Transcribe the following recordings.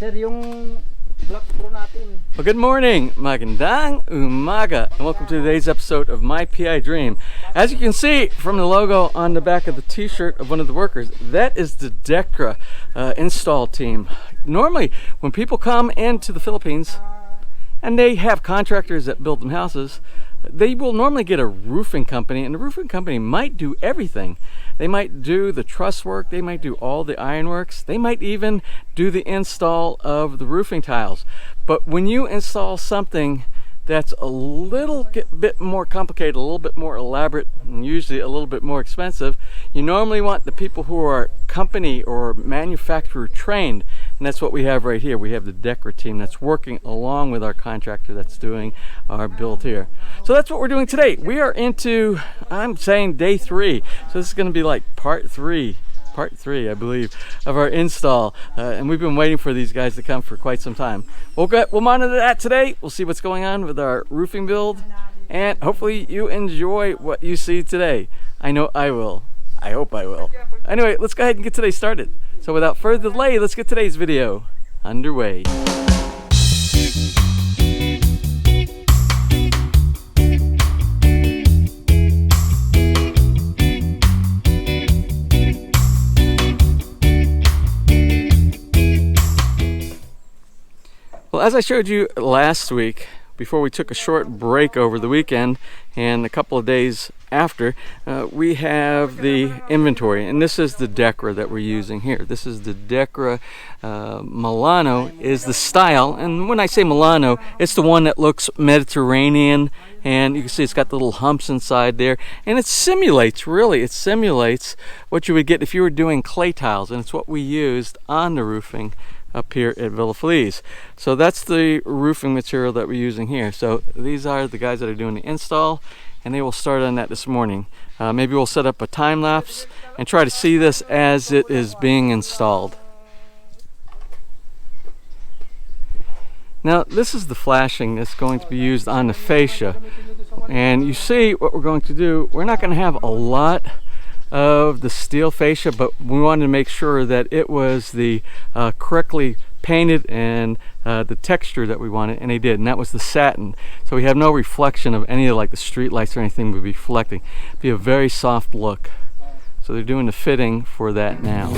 Sir, yung Black Pro natin. Well, good morning, magandang umaga, and welcome to today's episode of My PI Dream. As you can see from the logo on the back of the t-shirt of one of the workers, that is the DECRA install team. Normally, when people come into the Philippines and they have contractors that build them houses, they will normally get a roofing company, and the roofing company might do everything. They might do the truss work, they might do all the ironworks, they might even do the install of the roofing tiles. But when you install something that's a little bit more complicated, a little bit more elaborate, and usually a little bit more expensive, you normally want the people who are company or manufacturer trained, and that's what we have right here. We have the DECRA team that's working along with our contractor that's doing our build here. So that's what we're doing today. We are into, I'm saying, day 3. So this is going to be like part 3, I believe, of our install, and we've been waiting for these guys to come for quite some time. We'll monitor that today. We'll see what's going on with our roofing build, and hopefully you enjoy what you see today. I know I will. I hope I will. Anyway, let's go ahead and get today started. So without further delay, let's get today's video underway. Well, as I showed you last week, before we took a short break over the weekend and a couple of days after, we have the inventory, and this is the DECRA that we're using here. This is the DECRA Milano is the style, and when I say Milano, it's the one that looks Mediterranean, and you can see it's got the little humps inside there, and it simulates what you would get if you were doing clay tiles, and it's what we used on the roofing up here at Villa Feliz. So that's the roofing material that we're using here. So these are the guys that are doing the install, and they will start on that this morning. Maybe we'll set up a time lapse and try to see this as it is being installed. Now this is the flashing that's going to be used on the fascia, and you see what we're going to do. We're not going to have a lot of the steel fascia, but we wanted to make sure that it was the correctly painted and the texture that we wanted, and they did, and that was the satin. So we have no reflection of any of like the street lights or anything would be reflecting. It'd be a very soft look. So they're doing the fitting for that now.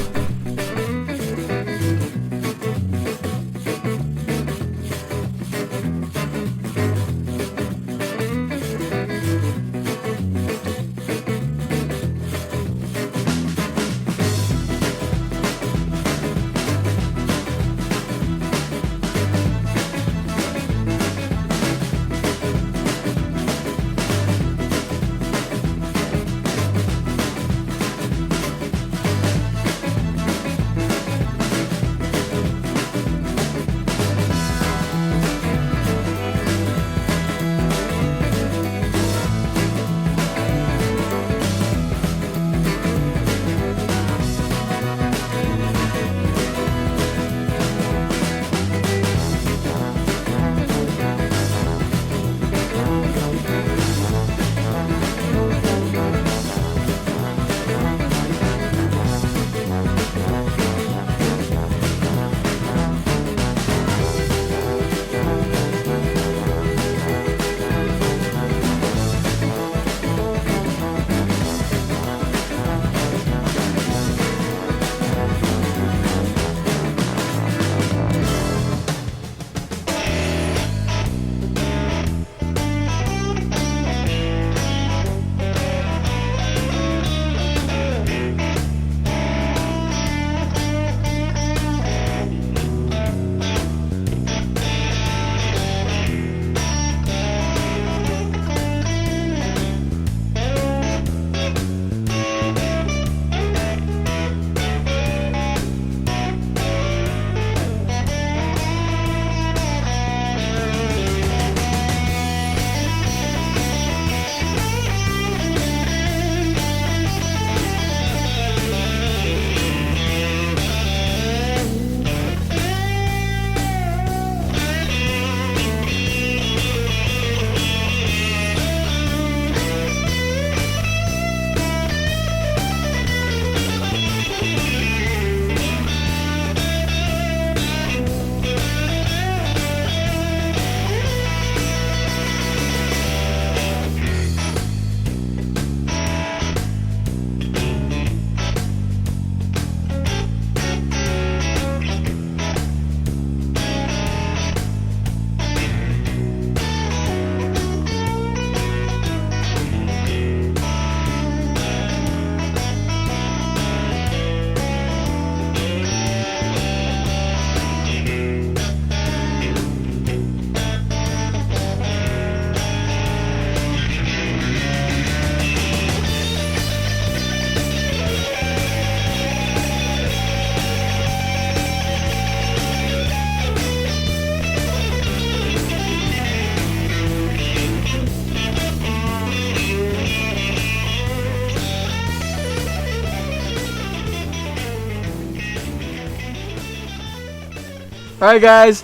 right, guys.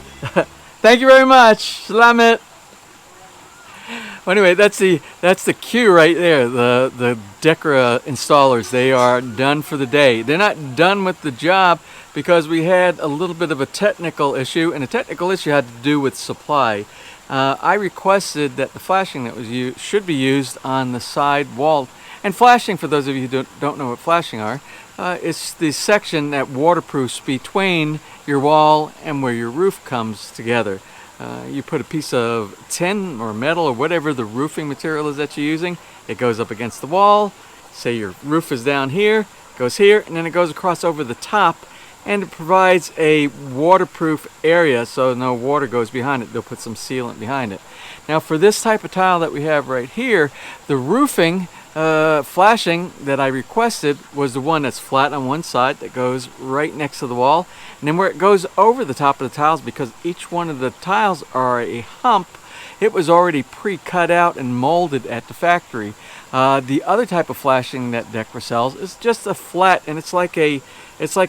Thank you very much. Salamat. Well, anyway, that's the cue right there. The Decra installers, they are done for the day. They're not done with the job because we had a little bit of a technical issue, and the technical issue had to do with supply. I requested that the flashing that was used should be used on the side wall. And flashing, for those of you who don't know what flashing are, it's the section that waterproofs between your wall and where your roof comes together. You put a piece of tin or metal or whatever the roofing material is that you're using, it goes up against the wall. Say your roof is down here, goes here, and then it goes across over the top, and it provides a waterproof area so no water goes behind it. They'll put some sealant behind it. Now for this type of tile that we have right here, the roofing flashing that I requested was the one that's flat on one side that goes right next to the wall, and then where it goes over the top of the tiles, because each one of the tiles are a hump, it was already pre-cut out and molded at the factory. The other type of flashing that Decra sells is just a flat, and it's like a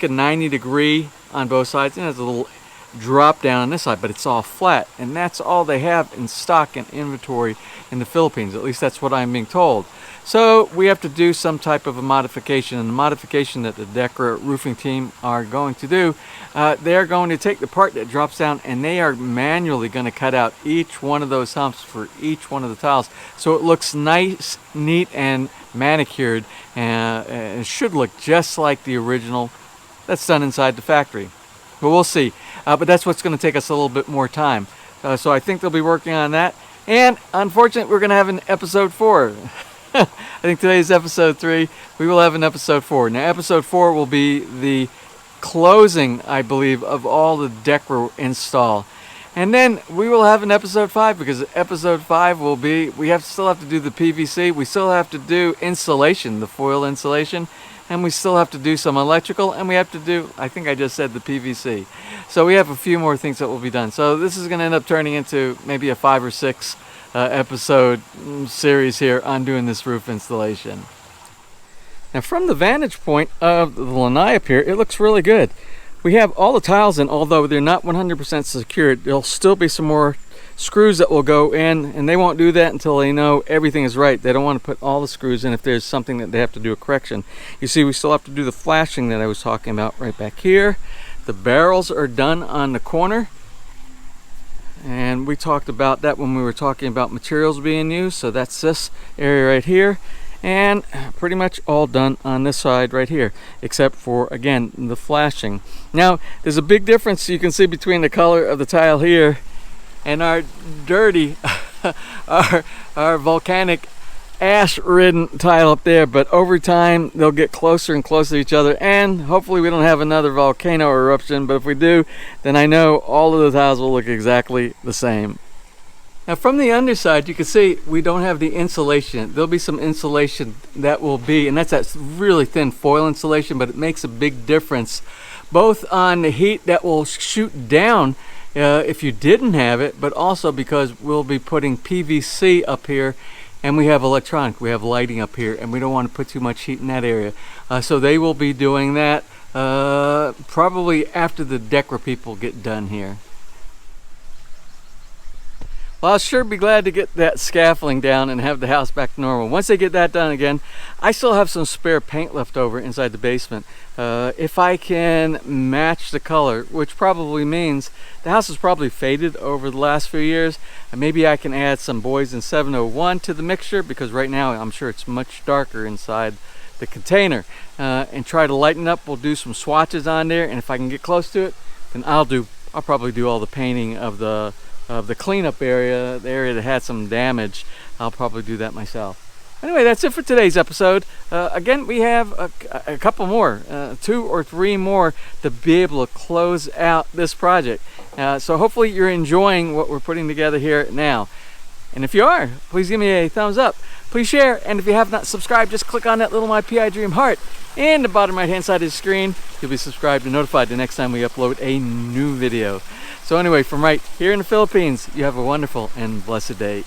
90 degree on both sides, and it has a little drop down on this side, but it's all flat, and that's all they have in stock and inventory in the Philippines. At least that's what I'm being told. So we have to do some type of a modification, and the modification that the Decra roofing team are going to do, they're going to take the part that drops down, and they are manually going to cut out each one of those humps for each one of the tiles, so it looks nice, neat, and manicured, and it should look just like the original that's done inside the factory. But we'll see. But that's what's going to take us a little bit more time. So I think they'll be working on that. And unfortunately, we're going to have an episode 4. I think today's episode 3. We will have an episode 4. Now, episode 4 will be the closing, I believe, of all the Decra install. And then we will have an episode 5, because episode 5 will be, still have to do the PVC. We still have to do insulation, the foil insulation. And we still have to do some electrical, and we have to do, I think I just said, the PVC. So we have a few more things that will be done. So this is going to end up turning into maybe a 5 or 6 episode series here on doing this roof installation. Now from the vantage point of the lanai up here, it looks really good. We have all the tiles in, although they're not 100% secured. There'll still be some more screws that will go in, and they won't do that until they know everything is right. They don't want to put all the screws in if there's something that they have to do a correction. You see, we still have to do the flashing that I was talking about right back here. The barrels are done on the corner, and we talked about that when we were talking about materials being used. So that's this area right here, and pretty much all done on this side right here, except for, again, the flashing. Now there's a big difference you can see between the color of the tile here and our dirty, our volcanic ash-ridden tile up there. But over time, they'll get closer and closer to each other, and hopefully we don't have another volcano eruption. But if we do, then I know all of the tiles will look exactly the same. Now from the underside, you can see we don't have the insulation. There'll be some insulation that will be, and that's really thin foil insulation, but it makes a big difference, both on the heat that will shoot down if you didn't have it, but also because we'll be putting PVC up here, and we have we have lighting up here, and we don't want to put too much heat in that area. So they will be doing that probably after the Decra people get done here. Well, I'll sure be glad to get that scaffolding down and have the house back to normal. Once they get that done again, I still have some spare paint left over inside the basement. If I can match the color, which probably means the house is probably faded over the last few years, and maybe I can add some Boys in 701 to the mixture, because right now I'm sure it's much darker inside the container, and try to lighten up. We'll do some swatches on there, and if I can get close to it, then I'll probably do all the painting of the cleanup area, the area that had some damage. I'll probably do that myself. Anyway, that's it for today's episode. Again, we have a couple more, 2 or 3 more to be able to close out this project. So hopefully you're enjoying what we're putting together here now. And if you are, please give me a thumbs up. Please share, and if you have not subscribed, just click on that little MyPI Dream heart in the bottom right hand side of the screen. You'll be subscribed and notified the next time we upload a new video. So anyway, from right here in the Philippines, you have a wonderful and blessed day.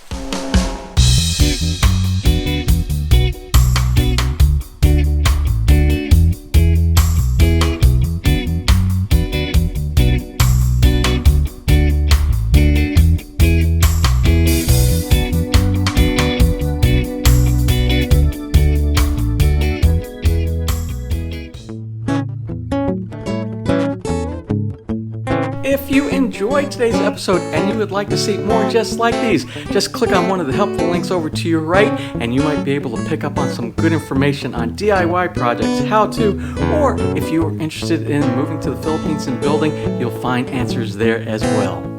enjoyed today's episode and you would like to see more just like these, just click on one of the helpful links over to your right and you might be able to pick up on some good information on DIY projects, how to, or if you are interested in moving to the Philippines and building, you'll find answers there as well.